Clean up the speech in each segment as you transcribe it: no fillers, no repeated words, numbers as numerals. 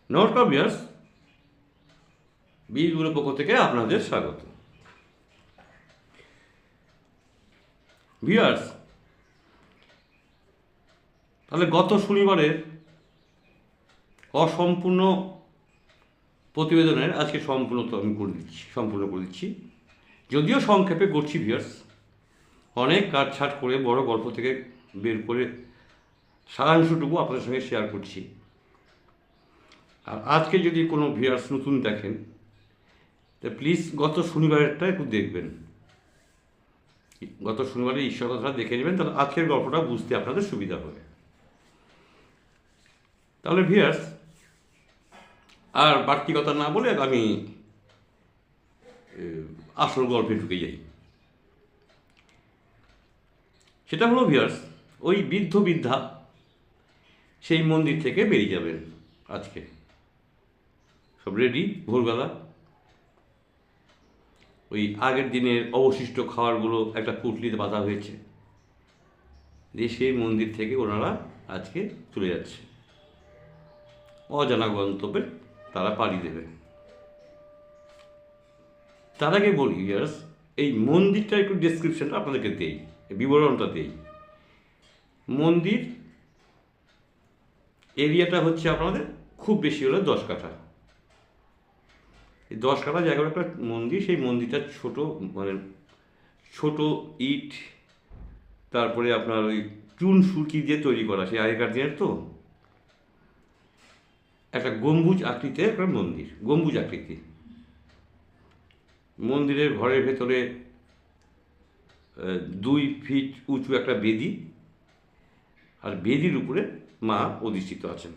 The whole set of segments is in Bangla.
নমস্কার ভিউয়ার্স, বীরগুলোর পক্ষ থেকে আপনাদের স্বাগত। ভিউয়ার্স, তাহলে গত শনিবারের অসম্পূর্ণ প্রতিবেদনের আজকে সম্পূর্ণ করে দিচ্ছি। যদিও সংক্ষেপে করছি ভিউয়ার্স, অনেক কাটছাট করে বড় গল্প থেকে বের করে সারাংশটুকু আপনাদের সঙ্গে শেয়ার করছি। আর আজকে যদি কোনো ভিউয়ার্স নতুন দেখেন, তা প্লিজ গত শনিবারেরটা একটু দেখবেন। গত শনিবারে ঈশ্বর কথাটা দেখে নেবেন, তাহলে আজকের গল্পটা বুঝতে আপনাদের সুবিধা হবে। তাহলে ভিউয়ার্স, আর বাড়তি কথা না বলে আমি আসল গল্পে ঢুকে যাই। সেটা হলো ভিউয়ার্স, ওই বৃদ্ধা সেই মন্দির থেকে বেরিয়ে যাবেন আজকে। সব রেডি, ভোরবেলা ওই আগের দিনের অবশিষ্ট খাবারগুলো একটা পুটলিতে বাঁধা হয়েছে, দিয়ে সেই মন্দির থেকে ওনারা আজকে চলে যাচ্ছে, অজানা গন্তব্যে তারা পাড়ি দেবে। তার আগে বলি ভিউয়ার্স, এই মন্দিরটার একটু ডেসক্রিপশনটা আপনাদেরকে দেই, বিবরণটা দেই। মন্দির এরিয়াটা হচ্ছে আপনাদের খুব বেশি হলে 10 কাঠা। এই 10 কাঠা জায়গার একটা মন্দির, সেই মন্দিরটা ছোট ইট, তারপরে আপনার ওই চুন সুরকি দিয়ে তৈরি করা, সেই আগেকার দিনের তো একটা গম্বুজ আকৃতির একটা মন্দির, গম্বুজ আকৃতি। মন্দিরের ঘরের ভেতরে 2 ফিট উঁচু একটা বেদি, আর বেদির উপরে মা অধিষ্ঠিত আছেন।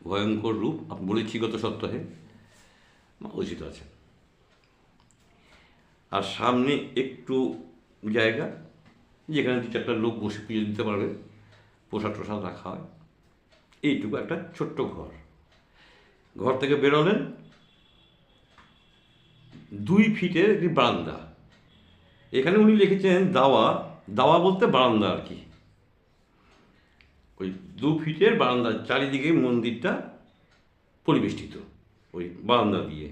ভয়ঙ্কর রূপ, আমি বলেছি গত সপ্তাহে, মা অধিষ্ঠিত আছেন। আর সামনে একটু জায়গা যেখানে 2-4টা লোক বসে পুজো দিতে পারবে, প্রসাদ টসাদ রাখা হয়। এইটুকু একটা ছোট্ট ঘর। ঘর থেকে বেরোলেন, 2 ফিটের একটি বারান্দা। এখানে উনি লিখেছেন দাওয়া, দাওয়া বলতে বারান্দা আর কি। ওই 2 ফিটের বারান্দার চারিদিকে মন্দিরটা পরিবেষ্টিত, ওই বারান্দা দিয়ে।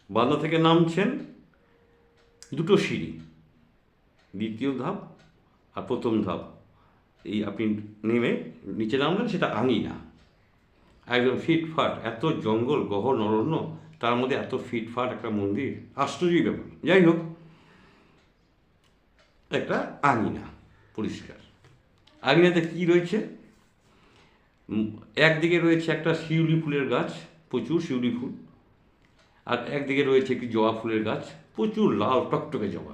বারান্দা থেকে নামছেন, 2টো সিঁড়ি, দ্বিতীয় ধাপ আর প্রথম ধাপ। এই আপনি নেমে নিচে নামলেন, সেটা আঙিনা, একদম ফিটফাট, এত জঙ্গল গহন অরণ্য, তার মধ্যে এত ফিটফাট একটা মন্দির, আশ্চর্যই ব্যাপার। যাই হোক, একটা আঙিনা পরিষ্কার। আঙিনাতে কী রয়েছে? একদিকে রয়েছে একটা শিউলি ফুলের গাছ, প্রচুর শিউলি ফুল, আর একদিকে রয়েছে একটি জবা ফুলের গাছ, প্রচুর লাল টকটকে জবা।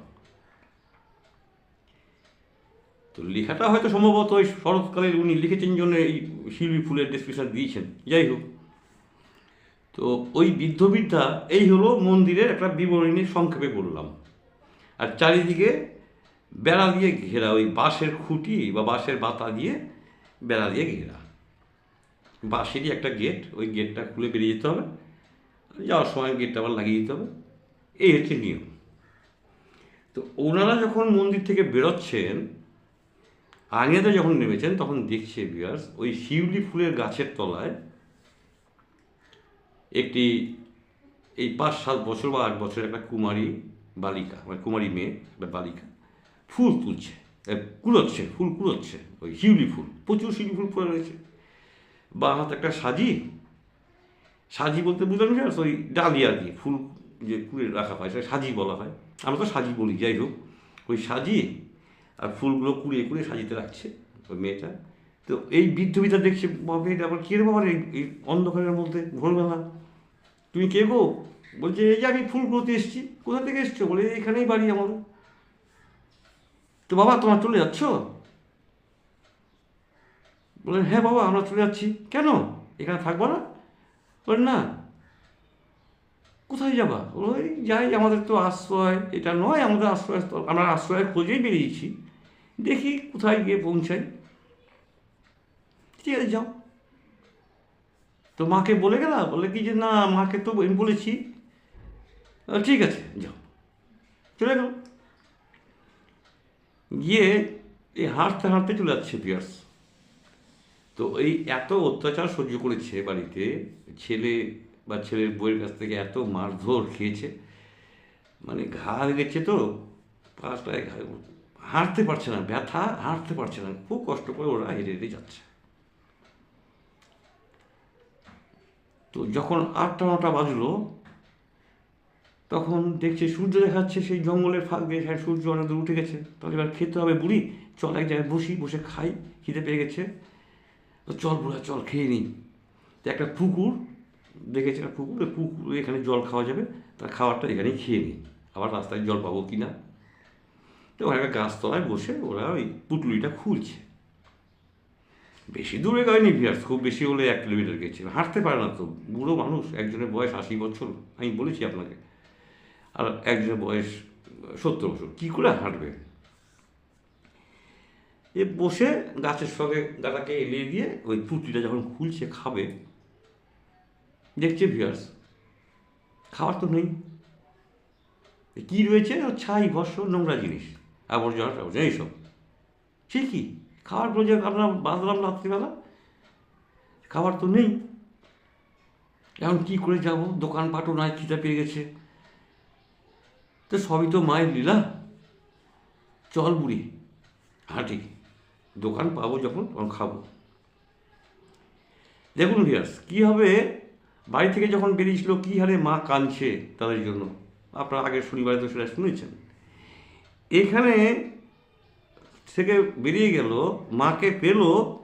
তো লেখাটা হয়তো সম্ভবত ওই শরৎকালের উনি লিখেছেন জন্য এই শিউলি ফুলের ডেসক্রিপশন দিয়েছেন। যাই হোক, তো ওই বৃদ্ধা এই হলো মন্দিরের একটা বিবরণী, সংক্ষেপে বললাম। আর চারিদিকে বেড়া দিয়ে ঘেরা, ওই বাঁশের খুঁটি বা বাঁশের বাতা দিয়ে বেড়া দিয়ে ঘেরা, বাঁশেরই একটা গেট, ওই গেটটা খুলে বেরিয়ে যেতে হবে, যাওয়ার সময় গেটটা আবার লাগিয়ে দিতে হবে। এই হচ্ছে নিয়ম। তো ওনারা যখন মন্দির থেকে বেরোচ্ছেন, আঙিনাতে যখন নেমেছেন, তখন দেখছে ভিউয়ার্স, ওই শিউলি ফুলের গাছের তলায় একটি এই 5-7 বছর বা 8 বছরের একটা কুমারী বালিকা, মানে কুমারী মেয়ে বা বালিকা, ফুল তুলছে, কুড়োচ্ছে, ফুল কুড়োচ্ছে, ওই শিউলি ফুল, প্রচুর শিউলি ফুল পড়ে রয়েছে। বা হাতে একটা সাজি বলতে বুঝলাম ভিউয়ার্স, ওই ডালিয়া দিয়ে ফুল যে কুড়ে রাখা হয় সেটা সাজি বলা হয়, আমরা তো সাজি বলি। যাই হোক, ওই সাজি আর ফুলগুলো কুড়িয়ে কুড়িয়ে সাজিতে রাখছে ওই মেয়েটা। তো এই বৃদ্ধ দেখছে, বাবা এটা আবার কে রে বাবা, এই অন্ধকারের মধ্যে ভোরবেলা, তুমি কে গো? বলছে এই যে আমি ফুল কুড়োতে এসেছি। কোথা থেকে এসছো? বলে এখানেই বাড়ি আমাদের। তো বাবা তোমার চলে যাচ্ছ? বললেন হ্যাঁ বাবা, আমরা চলে যাচ্ছি। কেন, এখানে থাকবো না? বলেন না। কোথায় যাবা? ওই যাই, আমাদের তো আশ্রয় এটা নয়, আমাদের আশ্রয়, আমরা আশ্রয়ের খোঁজেই বেরিয়েছি, দেখি কোথায় গিয়ে পৌঁছাই। ঠিক আছে যাও। তো মাকে বলে গেলা? বলে কি যে না, মাকে তো আমি বলেছি। ঠিক আছে যাও। চলে গেল। গিয়ে এই হাঁটতে হাঁটতে চলে যাচ্ছে পিয়ার্স। তো এই এত অত্যাচার সহ্য করেছে বাড়িতে, ছেলে বা ছেলের বউয়ের কাছ থেকে এত মারধর খেয়েছে, মানে ঘা লেগেছে তো পাঁচটায় ঘা, হাঁটতে পারছে না, ব্যথা, হাঁটতে পারছে না, খুব কষ্ট করে ওরা হেঁটে হেঁটে যাচ্ছে। তো যখন 8টা 9টা বাজলো, তখন দেখছে সূর্য দেখাচ্ছে সেই জঙ্গলের ফাঁক দিয়ে, হ্যাঁ সূর্য অনেক দূর উঠে গেছে, তাহলে এবার খেতে হবে, বুড়ি চল এক জায়গায় বসে খাই, খিদে পেয়ে গেছে। তো চল বুড়া চল খেয়ে নিই। তো একটা পুকুর দেখেছে, একটা পুকুর, ওই পুকুরে এখানে জল খাওয়া যাবে, তার খাবারটা এখানেই খেয়ে নিই, আবার রাস্তায় জল পাবো কি না। তো ওখানে একটা গাছতলায় বসে ওরা ওই পুটুলিটা খুলছে। বেশি দূরে যায়নি ভিয়ার্স, খুব বেশি হলে 1 কিলোমিটার গেছে, হাঁটতে পারে না তো, বুড়ো মানুষ, একজনের বয়স 80 বছর, আমি বলেছি আপনাকে, আর একজনের বয়স 70 বছর, কী করে হাঁটবে। এ বসে গাছের সঙ্গে গাটাকে এলিয়ে দিয়ে ওই পুঁটিটা যখন খুলছে খাবে, দেখছে ভিউয়ার্স খাবার তো নেই, কী রয়েছে, ছাই ভস্য নোংরা জিনিস, আবর্জনা টাবর্জনা এইসব। সে কি খাবারগুলো যে আমরা বাঁধলাম রাত্রিবেলা, খাবার তো নেই, এখন কী করে যাব, দোকানপাটও নাই, খিদে পেয়ে গেছে। তো সবই তো মায়ের লীলা, চল বুড়ি হাঁটি, দোকান পাবো যখন তখন খাবো। দেখুন ভিয়ার্স কী হবে, বাড়ি থেকে যখন বেরিয়েছিল কী হারে মা কাঁদছে তাদের জন্য, আপনারা আগের শনিবারে তো সেটা শুনেছেন। এখানে থেকে বেরিয়ে গেল, মাকে পেল,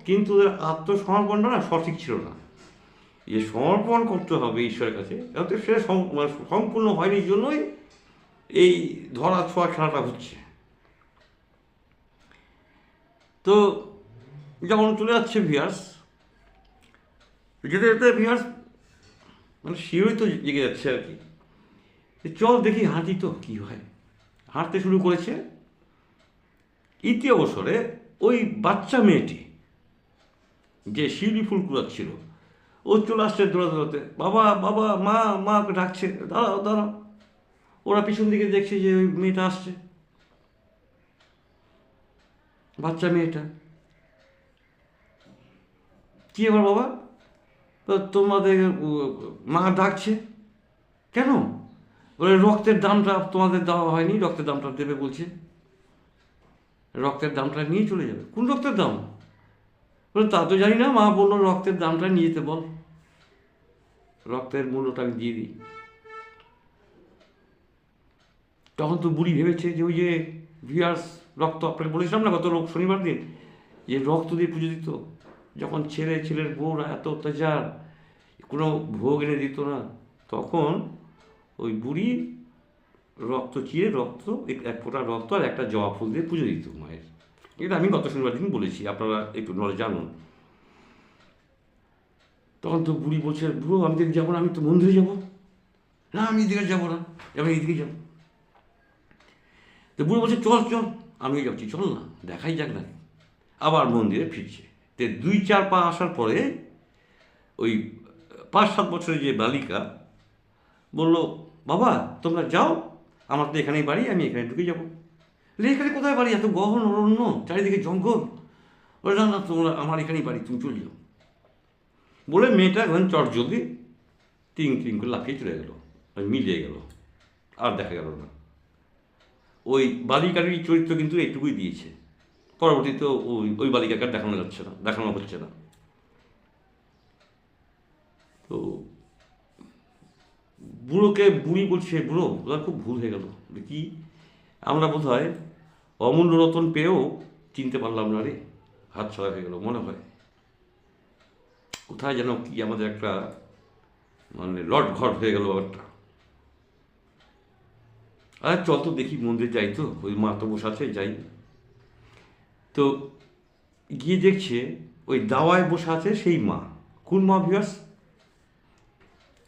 কিন্তু ওদের আত্মসমর্পণটা না সঠিক ছিল না। যে সমর্পণ করতে হবে ঈশ্বরের কাছে, তাতে সেটা সম্পূর্ণ হয়নি, জন্যই এই ধরা ছোঁয়া খেলাটা হচ্ছে। তো যখন চলে যাচ্ছে ভিয়ার্স, যেতে যেতে ভিয়ার্স মানে শিরোই তো জেগে যাচ্ছে আর কি, চল দেখি হাঁটি তো কী হয়। হাঁটতে শুরু করেছে, ইতি অবসরে ওই বাচ্চা মেয়েটি যে শিউলি ফুল কুড়াচ্ছিল, ও চলে আসছে দৌড়াতে, বাবা বাবা মা মা ওকে ডাকছে, দাঁড়াও দাঁড়াও। ওরা পিছন দিকে দেখছে যে ওই মেয়েটা আসছে, বাচ্চা মেয়েটা। কি এবার বাবা, তোমাদের মা ডাকছে কেন? বলে রক্তের দামটা তোমাদের দেওয়া হয়নি, রক্তের দামটা দেবে বলছে, রক্তের দামটা নিয়ে চলে যাবে। কোন রক্তের দাম? বলে তা তো জানি না, মা বললো রক্তের দামটা নিয়ে যেতে বল, রক্তের মূল্যটা আমি দিয়ে দিই। তখন তো বুড়ি ভেবেছে যে ওই যে ভিয়ার্স রক্ত, আপনাকে বলেছিলাম না গত শনিবার দিন, যে রক্ত দিয়ে পুজো দিত, যখন ছেলের বউরা এত অত্যাচার, কোনো ভোগ এনে দিত না, তখন ওই বুড়ি রক্ত চিয়ে, রক্ত এক ফোঁটা রক্ত আর একটা জবা ফুল দিয়ে পুজো দিত মায়ের। এটা আমি গত শনিবার দিন বলেছি, আপনারা একটু নলেজ জানুন। তখন তো বুড়ি বলছে, বুড়ো আমি এদিকে যাবো না, আমি তো মন্দিরে যাবো না, আমি এদিকে যাবো না, আমি এইদিকে যাবো। তো বুড়ো বলছে চল চল, আমিও যাচ্ছি, চল না দেখাই যাক না। আবার মন্দিরে ফিরছে। তো 2-4 পা আসার পরে ওই 5-7 বছরের যে বালিকা বলল, বাবা তোমরা যাও, আমার তো এখানেই বাড়ি, আমি এখানে ঢুকে যাবো। এখানে কোথায় বাড়ি, এত গহন অরণ্য, চারিদিকে জঙ্গল। বলে না না, তোমরা আমার এখানেই বাড়ি, তুমি চলে যাও। বলে মেয়েটা এখন চটজলদি টিং টিং করে লাফিয়ে চলে গেল, মিলিয়ে গেল, আর দেখা গেল না। ওই বালিকারই চরিত্র কিন্তু এইটুকুই দিয়েছে, পরবর্তীতে ওই বালিকাকে দেখানো যাচ্ছে না, দেখানো হচ্ছে না। তো বুড়োকে বুড়ি বলছে, বুড়ো ওরা খুব ভুল হয়ে গেল, কি আমরা বোধ হয় অমূল্য রতন পেয়েও চিনতে পারলাম না রে, হাত ছাড়া হয়ে গেল মনে হয়। কোথায় যেন কি আমাদের একটা মানে লট ঘট হয়ে গেল ব্যাপারটা। আর চল তো দেখি মন্দির যাই, তো ওই মা তো বসে আছে, যাই। তো গিয়ে দেখছে ওই দাওয়ায় বসে আছে সেই মা। কোন মা ভিউয়ার্স?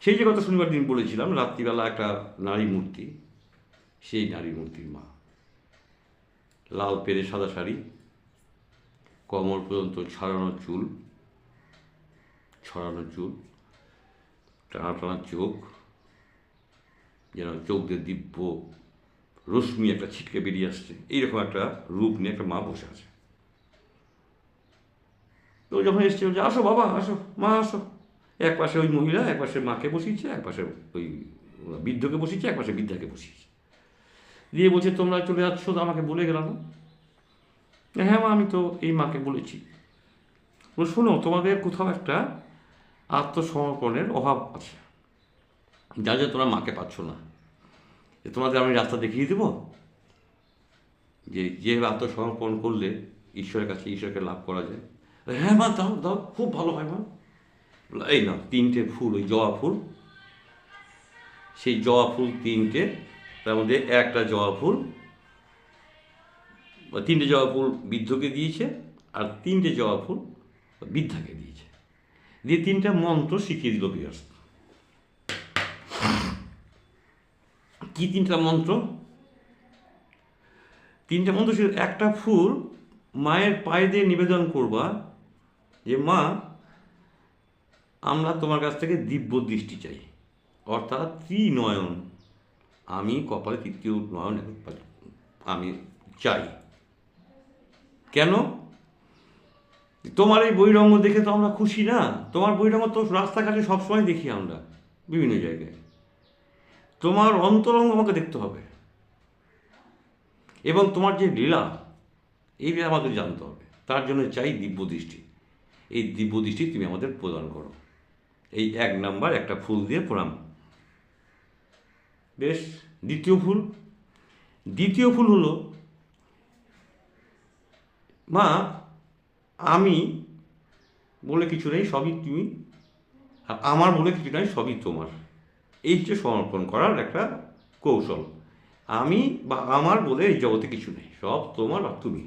সেই যে গত শনিবার দিন বলেছিলাম রাত্রিবেলা একটা নারী মূর্তি, সেই নারী মূর্তির মা, লাল পেরে সাদা শাড়ি, কোমর পর্যন্ত ছড়ানো চুল, টানা টানা চোখ, যেন চোখ দিয়ে দিব্য রশ্মি একটা ছিটকে বেরিয়ে আসছে, এইরকম একটা রূপ নিয়ে একটা মা বসে আছে। তো যখন এসছে বলছে আসো বাবা আসো, মা আসো। এক পাশে ওই মহিলা, এক পাশে মাকে বসিয়েছে, এক পাশে ওই বৃদ্ধকে বসিয়েছে, এক পাশে বৃদ্ধাকে বসিয়েছে। দিয়ে বলছে তোমরা চলে যাচ্ছ তো আমাকে বলে গেলাম না? হ্যাঁ মা, আমি তো এই মাকে বলেছি। শোনো, তোমাদের কোথাও একটা আত্মসমর্পণের অভাব আছে, যা যা তোমরা মাকে পাচ্ছ না। তোমাদের আমি রাস্তা দেখিয়ে দেবো যে যেভাবে আত্মসমর্পণ করলে ঈশ্বরের কাছে ঈশ্বরকে লাভ করা যায়। হ্যাঁ মা, দাও দাও, খুব ভালো হয় মা। এই না, 3টে ফুল, ওই জবা ফুল, সেই জবা ফুল 3টে, তার মধ্যে একটা জবা ফুল, 3টে জবা ফুল বৃদ্ধকে দিয়েছে, আর 3টে জবা ফুল বৃদ্ধাকে দিয়েছে। দিয়ে 3টা মন্ত্র শিখিয়ে দিল বিয়ার্স। কি 3টা মন্ত্র? 3টে মন্ত্র ছিল, একটা ফুল মায়ের পায়ে দিয়ে নিবেদন করবা যে মা, আমরা তোমার কাছ থেকে দিব্য দৃষ্টি চাই, অর্থাৎ ত্রিনয়ন, আমি কপালে 3য় নয়ন আমি চাই। কেন? তোমার এই বৈরঙ্গ দেখে তো আমরা খুশি না। তোমার বৈরঙ্গ তো রাস্তাঘাটে সবসময় দেখি আমরা, বিভিন্ন জায়গায়। তোমার অন্তরঙ্গ আমাকে দেখতে হবে, এবং তোমার যে লীলা, এই লীলা আমাদের জানতে হবে। তার জন্য চাই দিব্য দৃষ্টি। এই দিব্য দৃষ্টি তুমি আমাদের প্রদান করো। এই 1 নাম্বার একটা ফুল দিয়ে প্রণাম। বেশ। দ্বিতীয় ফুল হলো, মা, আমি বলে কিছু নেই, সবই তুমি, আর আমার বলে কিছু নেই, সবই তোমার। এই হচ্ছে সমর্পণ করার একটা কৌশল। আমি বা আমার বলে এই জগতে কিছু নেই, সব তোমার আর তুমি।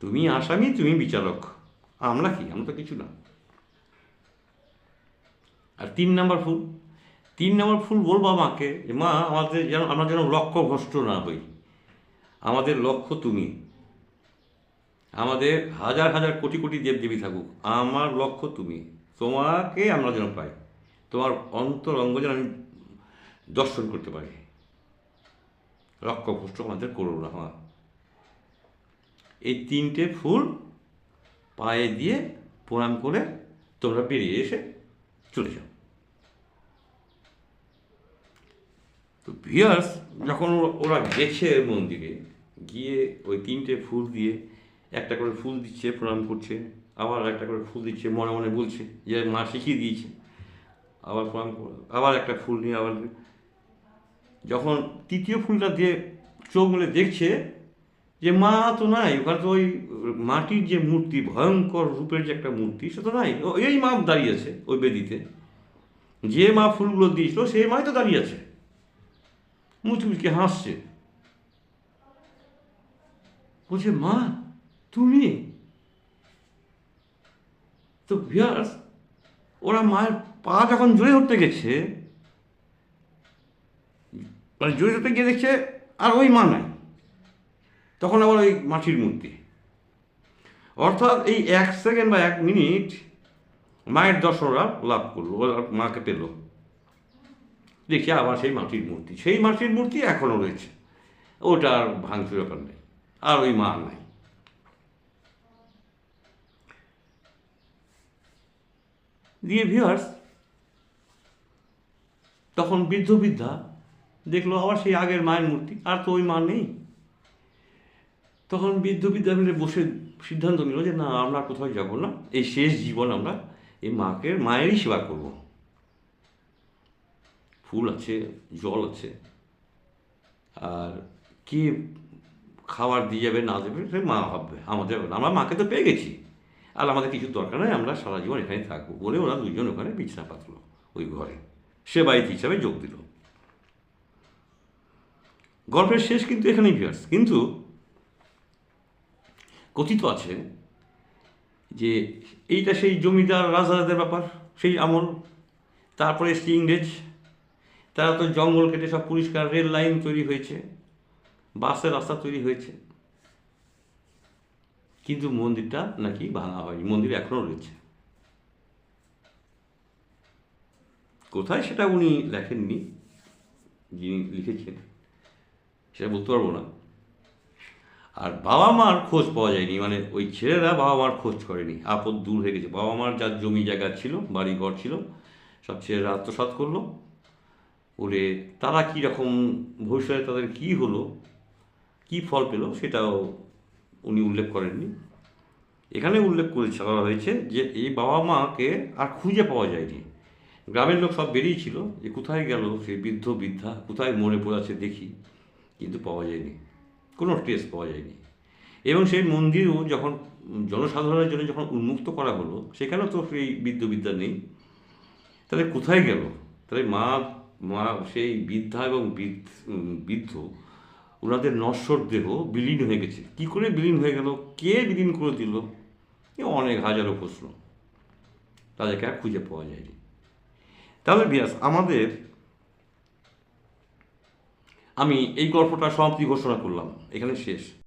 তুমি আসামি, তুমি বিচারক, আমরা কি? আমরা তো কিছু না। আর 3 নম্বর ফুল বলবো মাকে যে মা, আমরা যেন লক্ষ্য ভ্রষ্ট না হই। আমাদের লক্ষ্য তুমি। আমাদের হাজার হাজার কোটি কোটি দেবদেবী থাকুক, আমার লক্ষ্য তুমি। তোমাকে আমরা যেন পাই, তোমার অন্তরঙ্গ যেন আমি দর্শন করতে পারি। লক্ষ্যভ্রষ্ট আমাদের করো না মা। এই 3টে ফুল পায়ে দিয়ে প্রণাম করে তোমরা বেরিয়ে এসে চলে যাও। তো ভিউয়ার্স, যখন ওরা গেছে মন্দিরে, গিয়ে ওই 3টে ফুল দিয়ে, একটা করে ফুল দিচ্ছে, প্রণাম করছে, আবার একটা করে ফুল দিচ্ছে, মনে মনে বলছে যে মা শিখিয়ে দিয়েছে, আবার প্রণাম করে, আবার একটা ফুল নিয়ে আবার, যখন 3য় ফুলটা দিয়ে চোখ মেলে দেখছে যে মা তো নাই ওখানে, তো ওই মাটির যে মূর্তি, ভয়ঙ্কর রূপের যে একটা মূর্তি, সে তো নাই। এই মা দাঁড়িয়েছে ওই বেদিতে, যে মা ফুলগুলো দিয়েছিল সেই মাই তো দাঁড়িয়ে আছে, মুচকি মুচকি হাসছে। বলছে মা তুমি? তো ভিউয়ার্স, ওরা মায়ের পা যখন জড়িয়ে ধরতে গেছে, মানে জড়িয়ে ধরতে গিয়ে দেখছে আর ওই মা নাই, তখন আবার ওই মাটির মূর্তি। অর্থাৎ এই 1 সেকেন্ড বা 1 মিনিট মায়ের দর্শনরা লাভ করলো, মাকে পেল। দেখি আবার সেই মাটির মূর্তি এখনও রয়েছে, ওটা আর ভাঙচুর ব্যাপার নেই, আর ওই মা নাই। দিয়ে ভিউয়ার্স, তখন বৃদ্ধা দেখলো আবার সেই আগের মায়ের মূর্তি, আর তো ওই মা নেই। তখন বৃদ্ধা মিলে বসে সিদ্ধান্ত নিল যে না, আমরা কোথাও যাব না, এই শেষ জীবন আমরা এই মায়েরই সেবা করব। ফুল আছে, জল আছে, আর কে খাবার দিয়ে যাবে না দেবে সে মা ভাববে, আমাদের, আমরা মাকে তো পেয়ে গেছি, আর আমাদের কিছু দরকার নেই, আমরা সারা জীবন এখানে থাকবো বলে ওরা 2জন ওখানে বিছানা পাতলো ওই ঘরে, সেবায়িত হিসাবে যোগ দিল। গল্পের শেষ কিন্তু এখানেই ভিউয়ার্স। কিন্তু কথিত আছে যে এইটা সেই জমিদার রাজাদের ব্যাপার, সেই আমল। তারপরে এসছে ইংরেজ, তারা তো জঙ্গল কেটে সব পরিষ্কার, রেল লাইন তৈরি হয়েছে, বাসের রাস্তা তৈরি হয়েছে, কিন্তু মন্দিরটা নাকি ভাঙা হয়নি, মন্দির এখনও রয়েছে। কোথায় সেটা উনি লেখেননি, যিনি লিখেছেন সেটা বলতে পারবো না। আর বাবা মার খোঁজ পাওয়া যায়নি, মানে ওই ছেলেরা বাবা মার খোঁজ করেনি, আপদ দূর হয়ে গেছে। বাবা মার যার জমি জায়গা ছিল, বাড়ি ঘর ছিল, সব ছেলেরা আত্মসাৎ করলো। ওরে তারা কী রকম ভবিষ্যতে তাদের কী হলো, কী ফল পেল, সেটাও উনি উল্লেখ করেননি। এখানে উল্লেখ করা হয়েছে যে এই বাবা মাকে আর খুঁজে পাওয়া যায়নি। গ্রামের লোক সব বেরিয়েছিল যে কোথায় গেল সেই বৃদ্ধ বৃদ্ধা, কোথায় মরে পড়ে আছে দেখি, কিন্তু পাওয়া যায়নি, কোনো ট্রেস পাওয়া যায়নি। এবং সেই মন্দিরও যখন জনসাধারণের জন্য যখন উন্মুক্ত করা হলো, সেখানেও তো সেই বৃদ্ধ বিদ্যা নেই। তাহলে কোথায় গেল? তাহলে মা মা সেই বৃদ্ধা এবং বৃদ্ধ ওনাদের নশ্বর দেহ বিলীন হয়ে গেছে। কী করে বিলীন হয়ে গেল, কে বিলীন করে দিল, এ অনেক হাজারো প্রশ্ন, তাদেরকে আর খুঁজে পাওয়া যায়নি। তাহলে বিয়াস আমি এই গল্পটা সমাপ্তি ঘোষণা করলাম, এখানে শেষ।